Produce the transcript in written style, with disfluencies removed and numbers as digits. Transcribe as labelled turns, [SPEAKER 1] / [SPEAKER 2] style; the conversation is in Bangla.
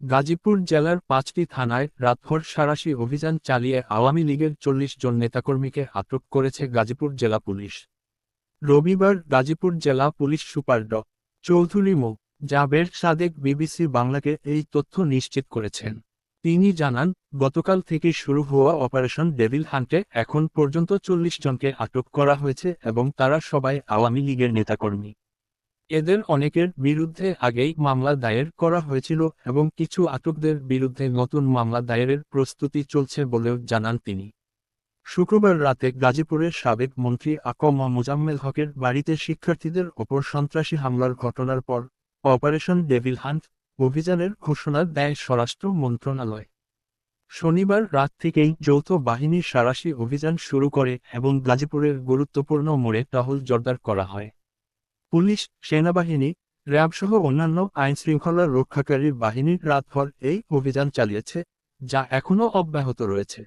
[SPEAKER 1] গাজীপুর জেলার ৫টি থানায় রাতভর সাঁড়াশি অভিযান চালিয়ে আওয়ামী লীগের ৪০ জন নেতাকর্মীকে আটক করেছে গাজীপুর জেলা পুলিশ। রবিবার গাজীপুর জেলা পুলিশ সুপার চৌধুরী মো. জাবের সাদেক বিবিসি বাংলাকে এই তথ্য নিশ্চিত করেছেন। তিনি জানান, গতকাল থেকে শুরু হওয়া অপারেশন ডেভিল হান্টে এখন পর্যন্ত ৪০ জনকে আটক করা হয়েছে এবং তারা সবাই আওয়ামী লীগের নেতাকর্মী। এদের অনেকের বিরুদ্ধে আগেই মামলা দায়ের করা হয়েছিল এবং কিছু আটকদের বিরুদ্ধে নতুন মামলা দায়েরের প্রস্তুতি চলছে বলেও জানান তিনি। শুক্রবার রাতে গাজীপুরের সাবেক মন্ত্রী আ.ক.ম মোজাম্মেল হকের বাড়িতে শিক্ষার্থীদের ওপর সন্ত্রাসী হামলার ঘটনার পর অপারেশন ডেভিল হান্ট অভিযানের ঘোষণা দেয় স্বরাষ্ট্র মন্ত্রণালয়। শনিবার রাত থেকেই যৌথ বাহিনীর সাঁড়াশি অভিযান শুরু করে এবং গাজীপুরের গুরুত্বপূর্ণ মোড়ে টহল জোরদার করা হয়। পুলিশ, সেনাবাহিনী, র্যাবসহ অন্যান্য আইনশৃঙ্খলা রক্ষাকারী বাহিনীর রাতভর এই অভিযান চালিয়েছে, যা এখনও অব্যাহত রয়েছে।